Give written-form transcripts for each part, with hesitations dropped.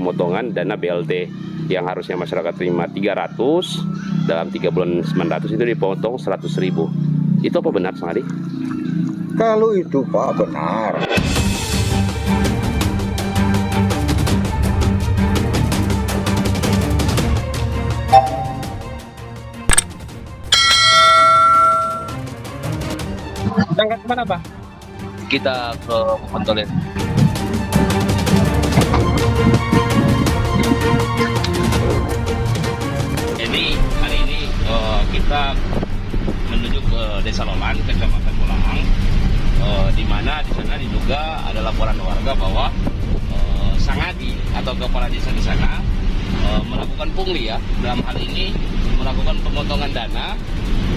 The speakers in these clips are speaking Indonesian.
pemotongan dana BLT yang harusnya masyarakat terima 300, dalam 3 bulan 900 itu dipotong 100.000. Itu apa benar, Sang Adi? Kalau itu Pak benar. Berangkat kemana, Pak? Kita ke Pentolet. Jadi hari ini kita menuju ke Desa Lolan, Kecamatan Pulang, di mana di sana diduga ada laporan warga bahwa Sang Adi atau kepala desa di sana melakukan pungli ya, dalam hal ini melakukan pemotongan dana,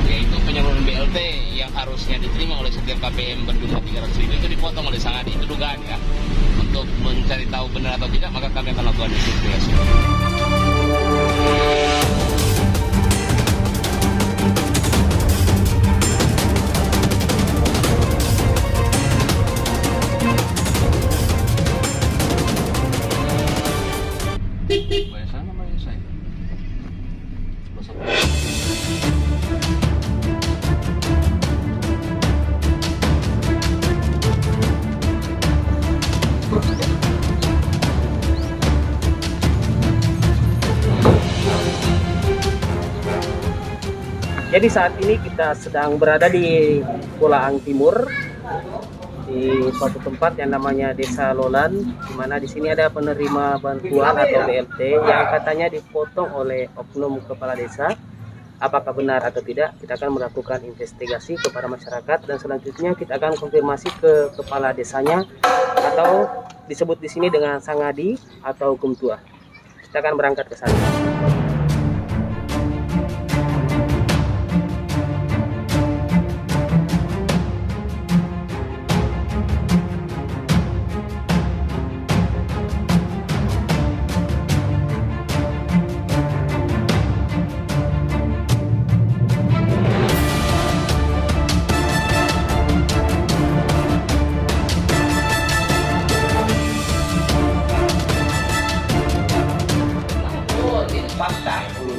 yaitu penyaluran BLT yang harusnya diterima oleh setiap KPM berjumlah 300.000 itu dipotong oleh Sang Adi. Itu dugaan ya. Untuk mencari tahu benar atau tidak, maka kami akan lakukan investigasi. Bayar sana, bayar saya. Jadi saat ini kita sedang berada di Pulang Timur, di suatu tempat yang namanya Desa Lolan, di mana di sini ada penerima bantuan atau BLT yang katanya dipotong oleh oknum kepala desa. Apakah benar atau tidak, kita akan melakukan investigasi kepada masyarakat dan selanjutnya kita akan konfirmasi ke kepala desanya atau disebut di sini dengan Sang Adi atau Kumtua. Kita akan berangkat ke sana.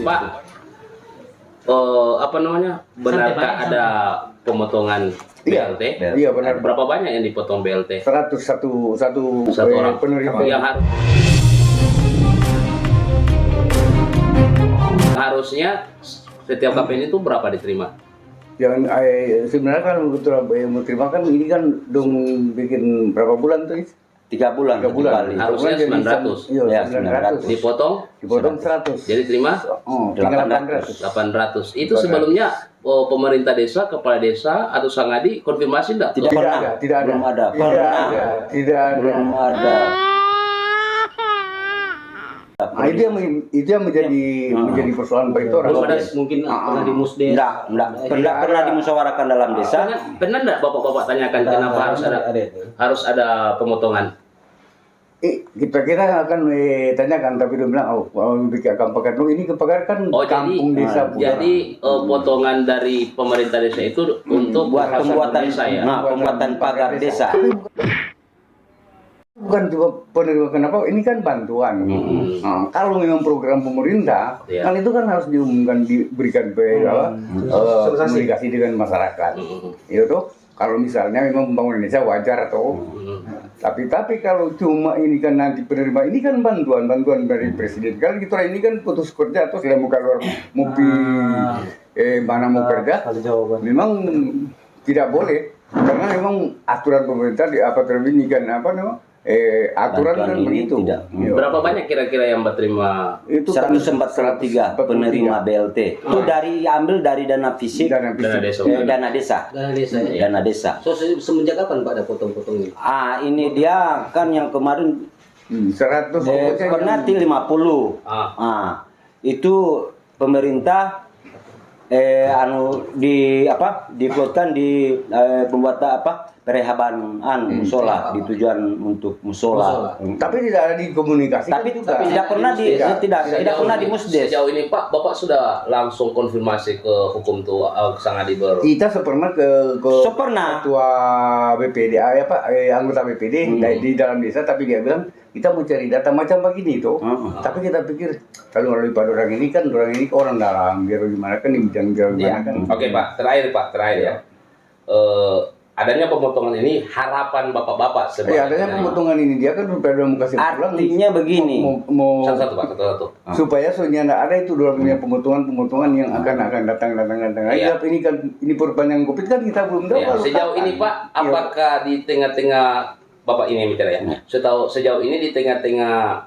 Pak, apa namanya? Benarkah ada pemotongan BLT? Iya benar. Berapa banyak yang dipotong BLT? 100 satu orang penerima yang harusnya setiap KPN itu berapa diterima? Yang sebenarnya kan mau terima kan ini kan dong bikin berapa bulan tuh? 3 bulan. 3 bulan. Harusnya 900. Iya, Ya, 900. Dipotong 100. jadi terima Tinggal 800. 800. Itu sebelumnya pemerintah desa, kepala desa atau Sang Adi konfirmasi enggak? Tidak pernah. Tidak ada. Belum ada. Tidak ada. Belum ada. Nah, itu yang menjadi persoalan Pak Ito. Belum ada mungkin pernah di Musdes. Enggak pernah dimusyawarahkan dalam desa. Pernah enggak bapak-bapak tanyakan kenapa harus ada pemotongan? Kita akan tanyakan, tapi dia bilang, akan pakai ini kepakar kan kampung desa. Jadi potongan dari pemerintah desa itu untuk buat pembuatan desa ya. Nah, pembuatan pagar desa. Bukan cuma penerima, kenapa ini kan bantuan. Nah, kalau memang program pemerintah, kan itu kan harus diumumkan, diberikan komunikasi dengan masyarakat. Itu kalau misalnya memang pembangunan desa wajar atau tapi kalau cuma ini kan nanti penerima ini kan bantuan dari presiden. Kalau kita ini kan putus kerja atau sudah mau keluar mana mau kerja, memang tidak boleh karena memang aturan pemerintah terbunyikan aturan kan begitu. Berapa banyak kira-kira yang berterima? Itu 143 penerima BLT. Itu diambil dari dana fisik, dana desa. Dana desa. So semenjak kapan Pak ada potong-potong ini? Ini dia kan yang kemarin 100 pernah 50. Itu pemerintah diplotkan di pembuatan perehaban musola, di tujuan untuk musola. Tapi tidak ada dikomunikasi. Tapi tidak pernah di Musdes. Sejauh ini Pak, Bapak sudah langsung konfirmasi ke hukum tuh Sang Adi Kita pernah ke ketua BPD anggota BPD di dalam desa, tapi dia bilang kita mau cari data macam begini tuh. Tapi kita pikir kalau melalui orang ini kan orang dalam, biar gimana kan dibilang gimana kan. Oke Pak, terakhir ya. Adanya pemotongan ini harapan bapak-bapak sebenarnya. Adanya pemotongan ini dia kan sudah mau kasih pulang. Artinya begini. Satu-satu Pak, satu-satu. Supaya soalnya tidak ada itu dalamnya pemotongan yang akan datang. Iya. Ini kan ini perpanjangan Covid kan kita belum tahu. Ya, sejauh ini Pak, apakah di tengah-tengah Bapak ini bicara ya. Sejauh ini di tengah-tengah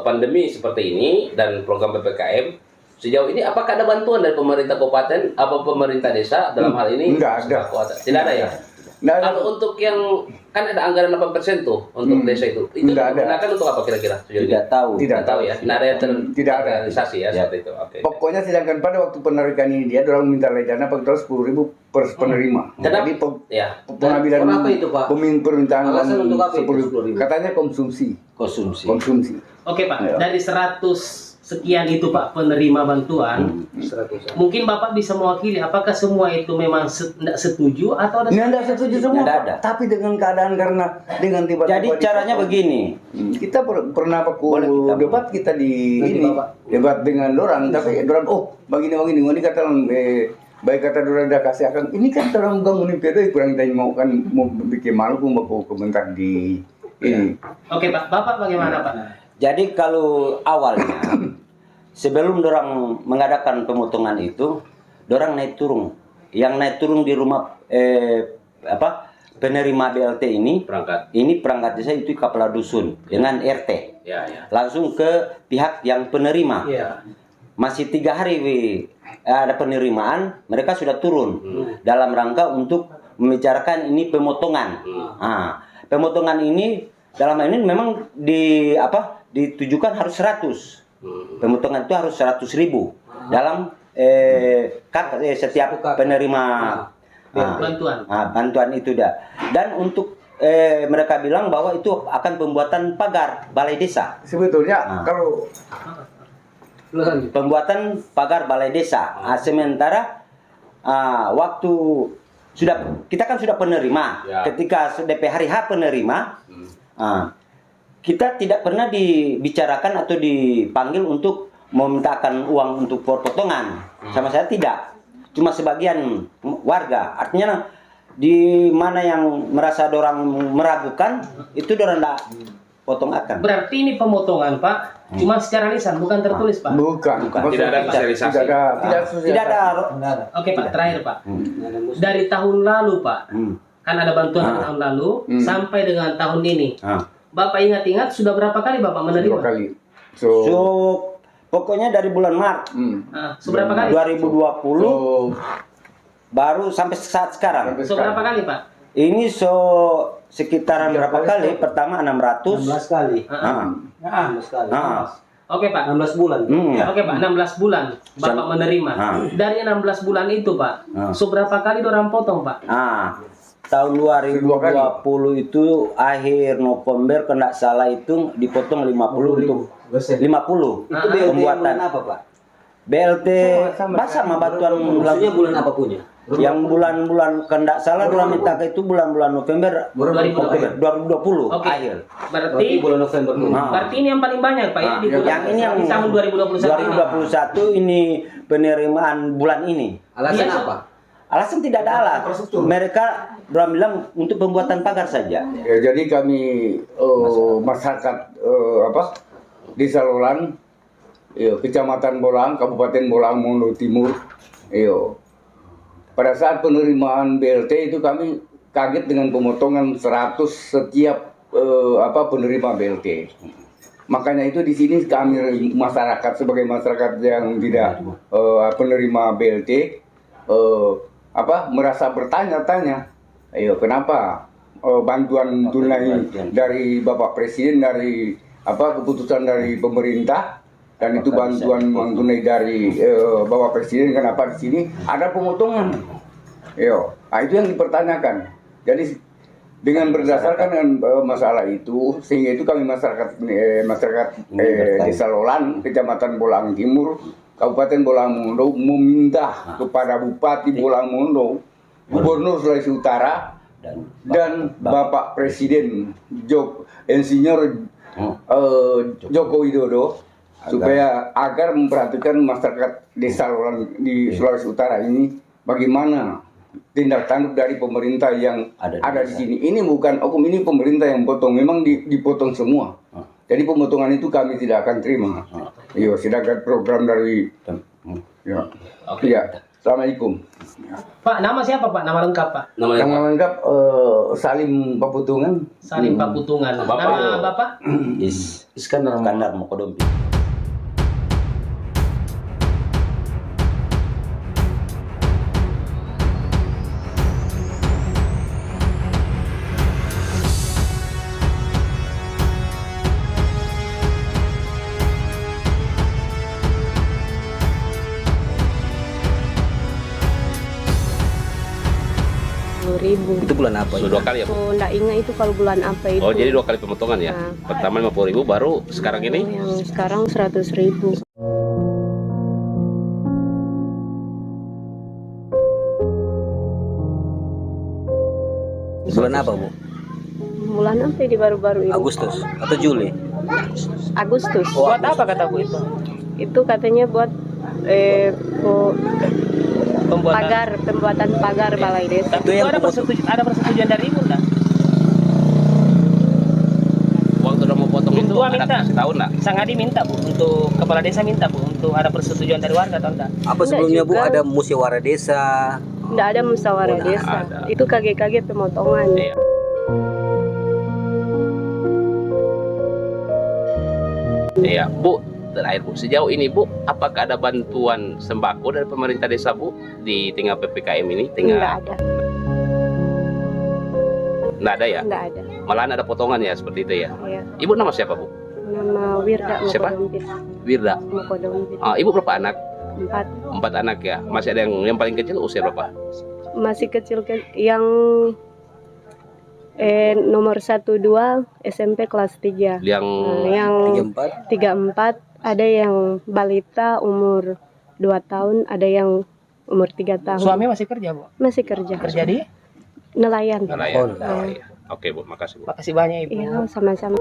pandemi seperti ini dan program PPKM, sejauh ini apakah ada bantuan dari pemerintah kabupaten apa pemerintah desa dalam hal ini? Enggak ada. Tidak ada ya. Kalau untuk yang kan ada anggaran 8% tuh untuk desa itu digunakan untuk apa kira-kira? Tidak tahu ya. Tidak ada yang terrealisasi ya seperti itu. Oke. Pokoknya sedangkan pada waktu penarikan ini dia orang minta lejana Pak 10.000 per penerima. Jadi pengambilan apa itu Pak? Permintaan alasan untuk apa 10.000. Katanya konsumsi. Oke Pak, dari 100 sekian itu Pak penerima bantuan, 100. Mungkin Bapak bisa mewakili apakah semua itu memang tidak setuju atau ada? Tidak setuju semua. Ada. Tapi dengan keadaan karena dengan tiba-tiba. Jadi caranya begini. Kita pernah debat kita di ini debat dengan orang, tapi orang begini ini kata baik kata orang dah kasih akan ini kan orang bangun IPD kurang tanya mau bikin malu mau komentar di ini. Oke Pak, Bapak bagaimana Pak? Jadi kalau awalnya sebelum dorang mengadakan pemotongan itu, dorang naik turun. Yang naik turun di rumah penerima BLT ini perangkat desa itu kepala dusun dengan RT. Langsung ke pihak yang penerima. Masih 3 hari ada penerimaan, mereka sudah turun dalam rangka untuk membicarakan ini pemotongan. Pemotongan ini dalam hal ini memang ditujukan harus 100. Pemotongan itu harus 100.000 dalam setiap penerima bantuan itu dah. Dan untuk mereka bilang bahwa itu akan pembuatan pagar balai desa. Sebetulnya kalau pembuatan pagar balai desa. Sementara waktu kita kan sudah penerima. Ketika DP hari H penerima, kita tidak pernah dibicarakan atau dipanggil untuk memintakan uang untuk potongan. Sama saya tidak. Cuma sebagian warga. Artinya di mana yang merasa dorang meragukan itu dorang tidak potong akan. Berarti ini pemotongan Pak, cuma secara lisan bukan tertulis Pak. Bukan. Tidak ada sosialisasi. Tidak ada. Oke Pak, terakhir Pak. Dari tahun lalu Pak, kan ada bantuan tahun lalu sampai dengan tahun ini. Bapak ingat-ingat sudah berapa kali Bapak menerima? 2 kali. So pokoknya dari bulan Maret. Seberapa kali? 2020 baru sampai saat sekarang. Berapa kali Pak? Ini sekitaran berapa kali? Pertama 600. 16 kali. 16 kali. Oke Pak, 16 bulan. Oke Pak, 16 bulan Bapak menerima. Dari 16 bulan itu Pak, seberapa kali dorang potong Pak? Tahun 2020 itu akhir November kalau tidak salah itu dipotong 50 untuk 50. Itu pembuatan apa Pak? BLT sama bantuan bulan apa punya? Yang bulan-bulan kalau tidak salah bulan minta itu bulan-bulan November 2020 akhir. Berarti bulan November. Berarti ini yang paling banyak Pak ya yang ini yang di tahun 2021 ini penerimaan bulan ini. Alasan apa? Alasan tidak ada alat. Mereka bilang untuk pembuatan pagar saja. Ya, jadi kami masyarakat Desa Lolan, Kecamatan Bolang, Kabupaten Bolang, Mondo Timur. Pada saat penerimaan BLT itu kami kaget dengan pemotongan 100 setiap penerima BLT. Makanya itu di sini kami masyarakat sebagai masyarakat yang tidak penerima BLT merasa bertanya-tanya, kenapa bantuan tunai dari Bapak Presiden, dari keputusan dari pemerintah dan itu bantuan uang tunai dari Bapak Presiden, kenapa di sini ada pemotongan? Nah, itu yang dipertanyakan. Jadi dengan berdasarkan masalah itu, sehingga itu kami masyarakat Desa Lolan, Kecamatan Bolang Timur, Kabupaten Bolang Mondo meminta kepada Bupati Bolang Mondo, Gubernur Sulawesi Utara, dan Bapak Presiden Insinyur Joko Widodo supaya agar memperhatikan masyarakat desa Lolan di Sulawesi Utara ini bagaimana tindak tanduk dari pemerintah yang ada di sini. Ini bukan hukum, ini pemerintah yang potong, memang dipotong semua. Jadi pemotongan itu kami tidak akan terima. Iya, sedangkan program dari ya. Oke. Ya. Assalamualaikum. Pak, nama siapa Pak? Nama lengkap Pak? Namanya Yang lengkap Salim Paputungan. Salim Paputungan. Bapak. Nama Bapak? Iskandar Mokodompi. Ribu. Itu bulan apa? sudah 2 kali ya, Bu? Oh, enggak ingat itu kalau bulan apa itu. Oh, jadi 2 kali pemotongan ya? Nah. Pertama 50.000, baru sekarang ini? Yang sekarang 100.000. Bulan apa, Bu? Bulan apa di baru-baru ini? Agustus atau Juli? Agustus. Buat apa kata Bu itu? Itu katanya buat pembuatan pagar balai desa. Tapi itu ada persetujuan dari Ibu enggak? Waktu udah mau potong itu Tua ada minta. kasih tahu nggak? Sang Adi minta Bu, untuk kepala desa minta Bu, untuk ada persetujuan dari warga atau enggak? Apa sebelumnya, Bu? juga. Ada musyawarah desa. Enggak ada musyawarah Oh, desa. ada. Itu kaget-kaget pemotongan. Iya. Iya, Bu. Terakhir, Bu, sejauh ini, Bu, apakah ada bantuan sembako dari pemerintah desa, Bu, di tengah PPKM ini? Enggak ada. Nggak ada ya? Enggak ada. Malahan ada potongan ya, seperti itu ya? Iya. Ibu nama siapa, Bu? Nama Wirda Siapa? Mokodompit. Wirda. Mokodompit. Ibu berapa anak? 4. 4 anak ya? Masih ada yang paling kecil usia berapa? Masih kecil yang nomor 1-2 SMP kelas 3. Yang Yang 34. 3-4 ada yang balita umur 2 tahun, ada yang umur 3 tahun. Suami masih kerja Bu? Masih kerja. Kerja di? Nelayan. nelayan. Oh, Iya. Oke, Bu, makasih, Bu. Makasih banyak Ibu. Iya, sama-sama.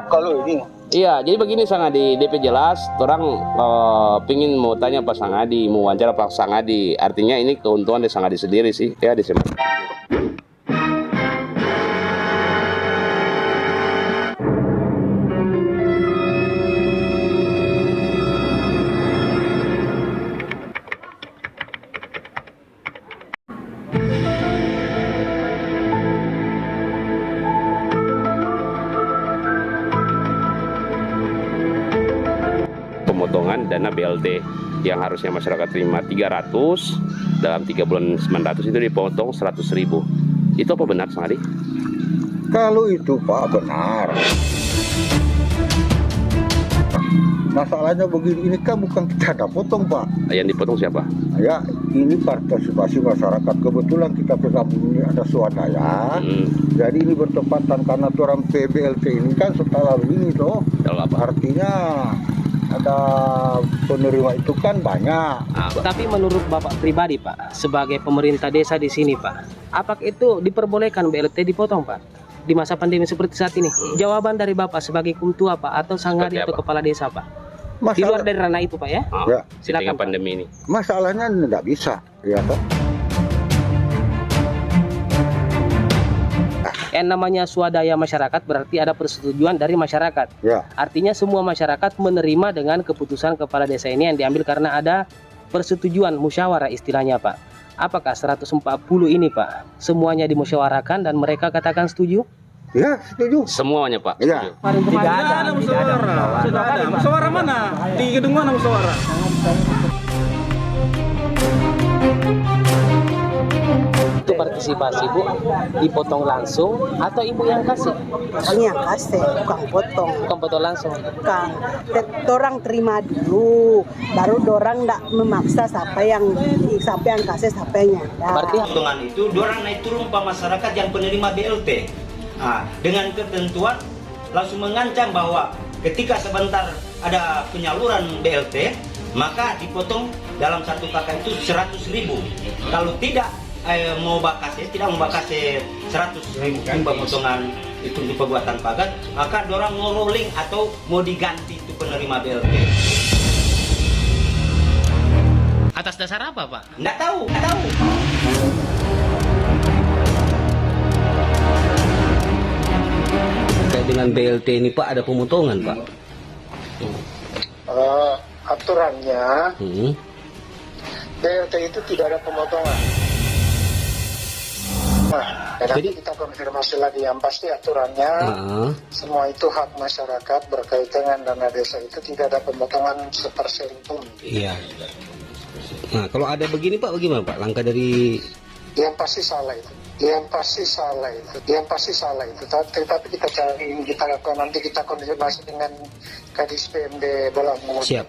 Kalau ini Iya, jadi begini Sang Adi, DP jelas, orang pingin mau tanya Pak Sang Adi, mau wawancara Pak Sang Adi. Artinya ini keuntungan dari Sang Adi sendiri sih, ya di sini. Pemotongan dana BLT yang harusnya masyarakat terima 300, dalam 3 bulan 900 itu dipotong 100.000. Itu apa benar, Sang Adi? Kalau itu Pak benar. Masalahnya begini, ini kan bukan kita ada potong Pak. Yang dipotong siapa? Ya, ini partisipasi masyarakat. Kebetulan kita bergabung ini ada swadaya. Jadi ini bertepatan karena orang PBLT ini kan setelah ini toh. Kalau apa? Artinya ada penerima itu kan banyak. Tapi menurut Bapak pribadi Pak, sebagai pemerintah desa di sini Pak, apakah itu diperbolehkan BLT dipotong Pak? Di masa pandemi seperti saat ini. Jawaban dari Bapak sebagai kumtua Pak, atau Sang Adi Seperti atau apa? kepala desa Pak? Di luar dari ranah itu Pak ya? Ya. Di tengah pandemi ini. Masalahnya tidak bisa, ya toh. Yang namanya swadaya masyarakat berarti ada persetujuan dari masyarakat. Ya. Artinya semua masyarakat menerima dengan keputusan kepala desa ini yang diambil karena ada persetujuan musyawarah istilahnya Pak. Apakah 140 ini Pak semuanya dimusyawarahkan dan mereka katakan setuju? Ya, setuju. Semuanya, Pak. Ya. Setuju. Tidak ada musyawarah. Sudah ada. Musyawarah mana? Di gedung mana musyawarah? Itu berarti partisipasi Bu? Dipotong langsung atau ibu yang kasih? Kami yang kasih, bukan potong. Bukan potong langsung. Bukan. Dorang terima dulu, baru dorang ndak memaksa siapa yang kasih siapa yang nyanda. Berarti Potongan itu dorang naik turun pak masyarakat yang penerima BLT. Nah, dengan ketentuan langsung mengancam bahwa ketika sebentar ada penyaluran BLT, maka dipotong dalam satu kakak itu 100.000. Kalau tidak tidak mau bakasi 100.000 pemotongan itu untuk pembuatan pagar, maka dorang mau rolling atau mau diganti itu penerima BLT. atas dasar apa Pak? Nggak tahu. Kayak dengan BLT ini Pak ada pemotongan Pak. Aturannya BLT itu tidak ada pemotongan. Nah, nanti kita konfirmasi lagi. Yang pasti aturannya semua itu hak masyarakat berkaitan dengan dana desa itu tidak ada pemotongan sepersen pun. Iya. Nah kalau ada begini Pak, bagaimana Pak? Langkah dari Yang pasti salah itu. Tetapi kita cari, kita lakukan, nanti kita konfirmasi dengan Kadis PMD Bolang. siap.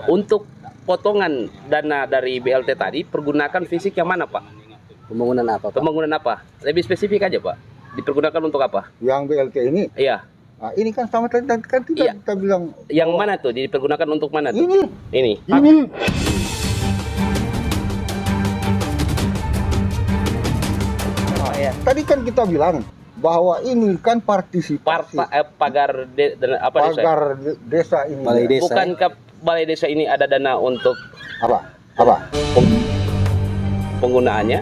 Untuk potongan dana dari BLT tadi pergunakan fisik yang mana Pak? Pembangunan apa Pak? Pembangunan apa? Lebih spesifik aja Pak. Dipergunakan untuk apa? Yang BLT ini, Iya. nah, ini kan sama tadi kan Iya. kita bilang Yang mana tuh? Dipergunakan untuk mana tuh? Ini. Tadi kan kita bilang bahwa ini kan partisipasi Pagar pagar desa ini. Balai desa. Bukankah balai desa ini ada dana untuk Apa? penggunaannya?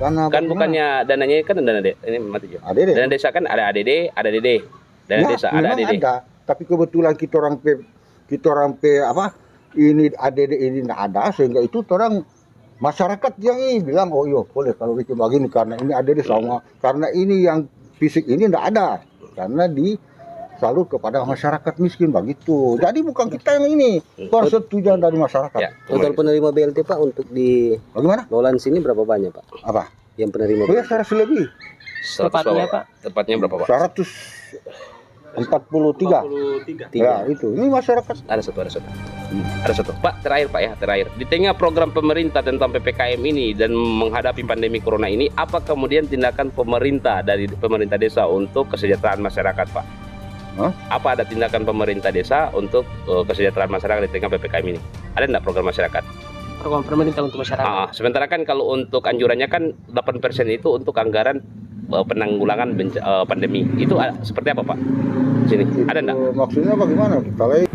Dana Kan bagaimana? bukannya dananya kan dana ini mati Jo. ADD. Dana desa kan ada ADD, ada DD. Dana Ya, desa ada memang ADD. ada. Tapi kebetulan kita orang P ini ADD ini tidak ada, sehingga itu orang masyarakat yang ini bilang oh iya boleh kalau itu begini karena ini ADD sama, karena ini yang fisik ini tidak ada karena disalur kepada masyarakat miskin begitu. Jadi bukan kita yang ini, persetujuan dari masyarakat. Ya. Total penerima BLT Pak untuk di Bagaimana? Lolan sini berapa banyak Pak? Apa? Yang penerima Oh ya 100 lebih. 100 Tepatnya, berapa? Pak? Tepatnya berapa Pak? 143. Ya itu. Ini masyarakat. Ada satu. Ada satu. Pak, terakhir Pak ya, terakhir. Di tengah program pemerintah tentang PPKM ini dan menghadapi pandemi corona ini, apa kemudian tindakan pemerintah dari pemerintah desa untuk kesejahteraan masyarakat, Pak? Apa ada tindakan pemerintah desa untuk kesejahteraan masyarakat di tengah PPKM ini? Ada enggak program masyarakat? Program pemerintah untuk masyarakat. Sementara kan kalau untuk anjurannya kan 8% itu untuk anggaran penanggulangan pandemi. Itu seperti apa Pak? Sini, ada enggak? Maksudnya bagaimana? Kita lihat.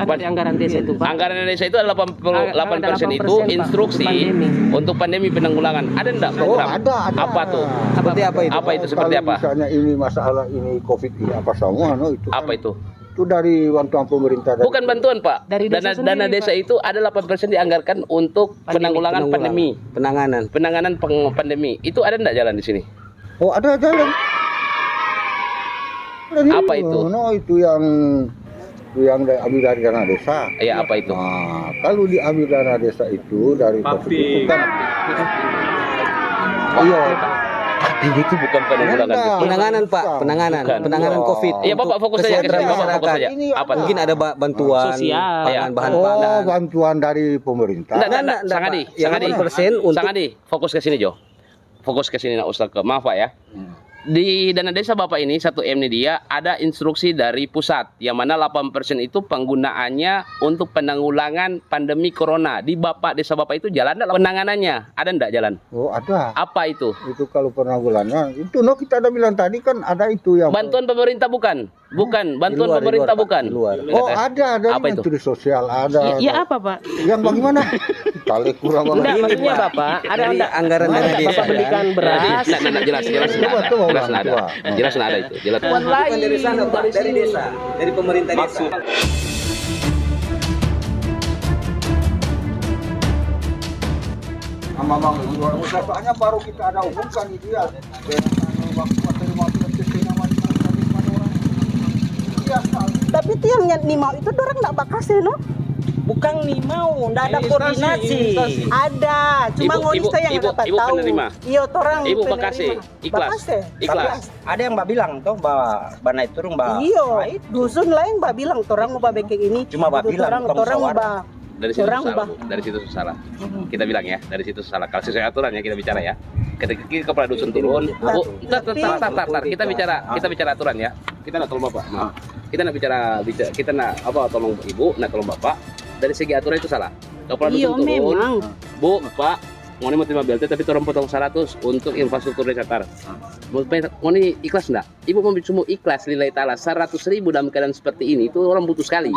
Ada di anggaran desa itu Pak. Anggaran desa itu adalah 8% itu instruksi untuk pandemi penanggulangan. Ada enggak Oh program? ada. Apa tuh? Seperti apa itu? Apa itu seperti Kalau apa? misalnya ini masalah ini COVID ini apa semua, no, itu Apa kan, itu? itu dari bantuan pemerintah. Bukan bantuan Pak. Dari desa Dana sendiri, desa Pak. itu ada 8% dianggarkan untuk penanggulangan pandemi. Penanganan Pandemi. Itu ada enggak jalan di sini? Oh ada jalan. Apa itu? No, itu yang diambil dari dana desa. Ya apa itu? Nah, kalau diambil dana desa itu dari itu kan. Iya. Itu bukan penanggulangan. penanganan Pak, penanganan COVID. Iya Bapak fokus saja ke sini. Bapak fokus saja. Ini Apa? Mungkin ada bantuan Sosial. pangan, bahan Oh, pangan. bantuan dari pemerintah. Enggak, Sangadi. Yang 8% untuk Sangadi, fokus ke sini Jo. Fokus ke sini Ustaz. Maaf Pak ya. Di dana desa Bapak ini 1M ini dia ada instruksi dari pusat yang mana 8% itu penggunaannya untuk penanggulangan pandemi corona. Di desa Bapak itu jalan enggak penanganannya? Ada enggak jalan? Oh, ada. Apa itu? Itu kalau penanggulangan. Itu no kita ada bilang tadi kan ada itu yang Bantuan pemerintah bukan? Bukan, bantuan pemerintah bukan. Oh, ada Apa itu? menteri sosial ada. Ya apa Pak? Yang bagaimana? Kali kurang Enggak, banget. maksudnya Bapak, ada dari enggak anggaran dana Bapak desa. belikan beras? Nah, jelas ada itu. Jelas. Bukan dari sana Pak, dari desa, dari pemerintah desa. Memang luar biasa, soalnya baru kita ada umumkan itu ya. Waktu yang nimau itu orang nggak bakase no? Bukan nih mau, nggak ada koordinasi. Ada, cuma ngoni saya yang dapat tahu. Penerima. Iya, orang Ibu penerima. bakase, ikhlas. Bakase. Ikhlas. Ada yang mbak bilang toh bahwa naik turun mbak. Iya, dusun lain mbak bilang, orang mau beke ini. Cuma mbak bilang, orang mbak. Dari situ Orang salah, ubah. Bu. Dari situ salah. Kita bilang ya, dari situ salah. Kalau sesuai aturan ya kita bicara ya. Ketika kepala dusun turun, Bu, tar. Kita bicara aturan ya. Kita nak tolong Bapak. Maaf. Kita nak bicara kita nak tolong Ibu, nak tolong Bapak. Dari segi aturan itu salah. Kepala dusun turun. Memang. Bu, Pak, ngoni mau terima BLT tapi orang potong 100 untuk infrastruktur desa tar. Ngoni ikhlas enggak? Ibu mau semua ikhlas lillahi ta'ala 100.000 dalam keadaan seperti ini itu orang butuh sekali.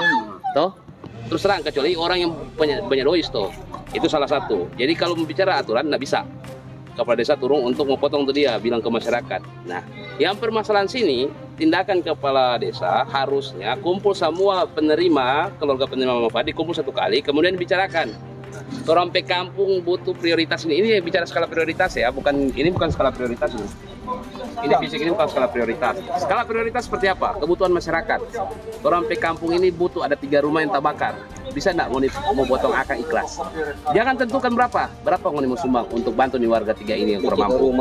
Toh? Terus terang kecuali orang yang banyak dois toh. Itu salah satu. Jadi kalau bicara aturan nggak bisa. Kepala desa turun untuk memotong tuh dia bilang ke masyarakat. Nah, yang permasalahan sini tindakan kepala desa harusnya kumpul semua penerima keluarga penerima manfaat dikumpul satu kali kemudian dibicarakan. Orang pe kampung butuh prioritas ini bicara skala prioritas ya, bukan skala prioritas ini. Ini fisik ini bukan skala prioritas. Skala prioritas seperti apa? Kebutuhan masyarakat. Orang pe kampung ini butuh ada 3 rumah yang terbakar. Bisa enggak mau potong akang ikhlas? Jangan tentukan berapa mau sumbang untuk bantu nih warga 3 ini yang kurang mampu.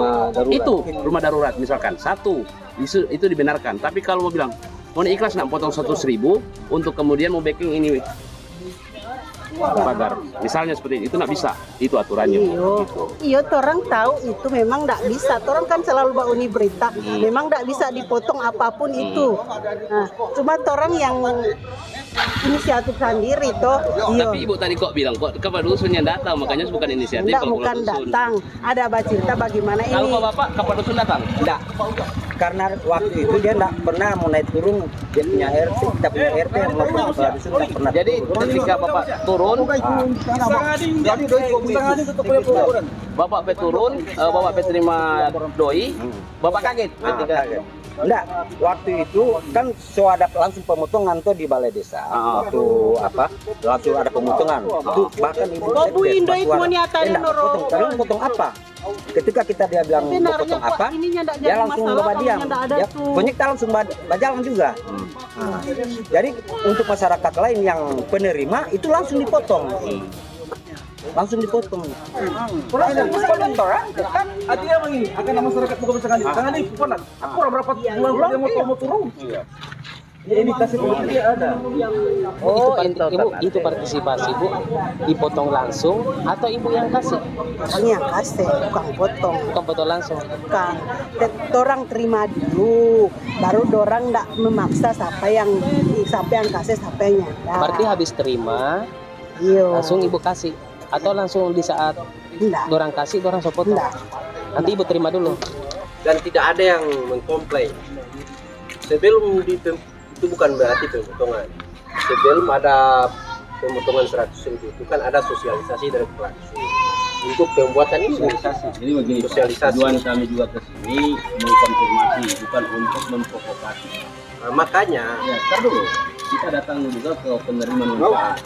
Itu rumah darurat misalkan 1 itu dibenarkan. Tapi kalau mau bilang mau ikhlas enggak potong 100.000 untuk kemudian mau backing ini pagar, misalnya seperti itu nggak bisa, itu aturannya. Iya, orang tahu itu memang nggak bisa. Orang kan selalu bauni berita, memang nggak bisa dipotong apapun itu. Nah, cuma orang yang inisiatif sendiri toh. Tapi Ibu tadi kok bilang kok kepala dusun yang datang, makanya bukan inisiatif. Enggak, bukan datang. Ada cerita bagaimana ini. Kalau Bapak kepala dusun datang? Enggak. Karena waktu itu dia enggak pernah mau naik turun, dia punya RT, kita punya RT yang melakukan kepala dusun enggak pernah. Jadi ketika Bapak turun, Bapak turun, Bapak terima doi, Bapak kaget. Enggak, waktu itu kan ada langsung pemotongan tuh di balai desa. Waktu langsung ada pemotongan. Itu bahkan ibu potong apa? Ketika dia bilang mau potong apa, dia langsung bawa diam. Ya, pokoknya kita langsung berjalan juga. Jadi untuk masyarakat lain yang penerima itu langsung dipotong. Langsung dipotong. Artinya begini, akan masyarakat bukan sekali. Jangan nih, aku berapa bulan dia mau turun. Ya, indikasi dia ada. Oh, itu partisipasi Bu, dipotong langsung atau Ibu yang kasih? Orang yang kasih, bukan potong. Bukan potong langsung. Bukan. Orang terima dulu, baru orang nggak memaksa siapa yang kasih siapa yang nyanda. Berarti habis terima, langsung Ibu kasih atau langsung di saat orang kasih orang potong? Nanti Ibu terima dulu. Dan tidak ada yang mengkomplain. Sebelum itu bukan berarti pemotongan. Sebelum ada pemotongan 100.000 itu kan ada sosialisasi dari kepala dusun untuk pembuatan ini. Jadi begini, sosialisasi. tujuan kami juga ke sini mengkonfirmasi, bukan untuk memprovokasi. Nah, makanya ya, dulu kita datang juga ke penerima manfaat.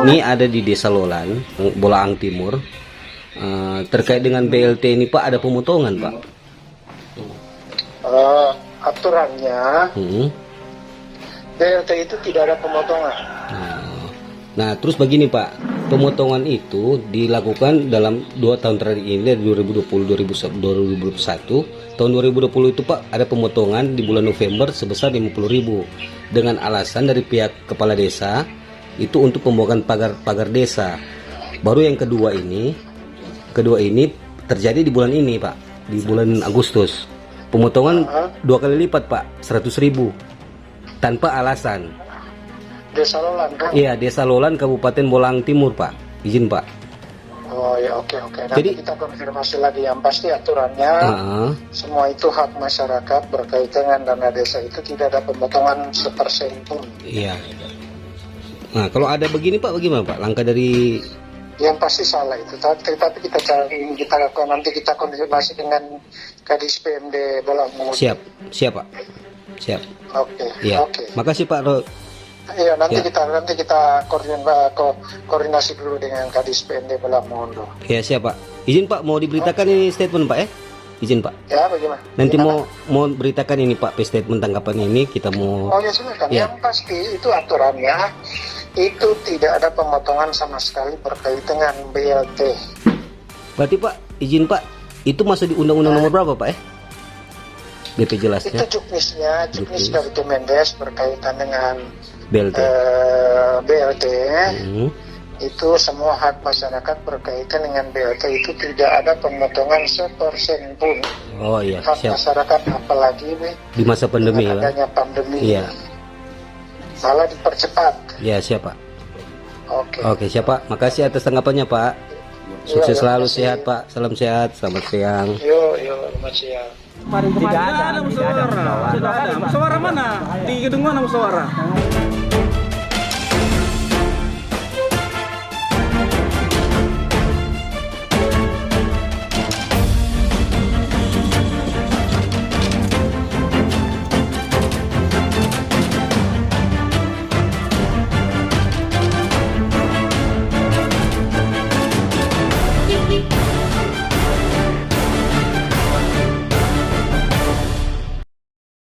Ini ada di Desa Lolan, Bolaang Timur. Terkait dengan BLT ini Pak, ada pemotongan Pak? Aturannya BLT itu tidak ada pemotongan. Nah terus begini Pak, pemotongan itu dilakukan dalam 2 tahun terakhir ini dari 2020-2021. Tahun 2020 itu Pak ada pemotongan di bulan November sebesar 50.000 dengan alasan dari pihak kepala desa itu untuk pembuatan pagar desa. Baru yang kedua ini terjadi di bulan ini Pak, di bulan Agustus. Pemotongan 2 kali lipat Pak, 100.000 tanpa alasan. Desa Lolan kan? Iya, Desa Lolan Kabupaten Bolaang Timur Pak, izin Pak. Oh ya, oke. Nanti kita konfirmasi lagi. Yang pasti aturannya semua itu hak masyarakat berkaitan dengan dana desa itu tidak ada pemotongan sepersen pun. Iya. Nah kalau ada begini Pak, bagaimana Pak? Langkah dari yang pasti salah itu, tapi kita cari, nanti kita konfirmasi dengan Kadis PMD Bolaang. Siap Pak, siap. Oke. Iya. Makasih Pak. Iya, nanti kita koordinasi dulu dengan Kadis PMD Bolaang Mongondo. Ya siap Pak. Izin Pak, mau diberitakan ini statement Pak ya? izin Pak. Ya, bagaimana? Nanti mau beritakan ini Pak, statement tanggapan ini kita mau. Oh ya silakan. Ya. Yang pasti itu aturannya itu tidak ada pemotongan sama sekali berkaitan dengan BLT. Berarti Pak, izin Pak, itu masuk di Undang-Undang nomor berapa Pak ya? BP jelasnya. Itu juknisnya, juknis dari Kemendes berkaitan dengan BLT. BLT. Itu semua hak masyarakat berkaitan dengan BLT itu tidak ada pemotongan sepersen pun. Oh iya, hak siap. masyarakat apalagi nih Di masa pandemi ya. adanya pandemi. Iya. Malah dipercepat. Ya, siap Pak. Oke. Oke, siap Pak. Makasih atas tanggapannya Pak. Sukses selalu, sehat Pak. Salam sehat. Selamat siang. Yo, selamat siang. Tidak ada musyawarah. Tidak ada. Musyawarah mana? Di gedung mana musyawarah?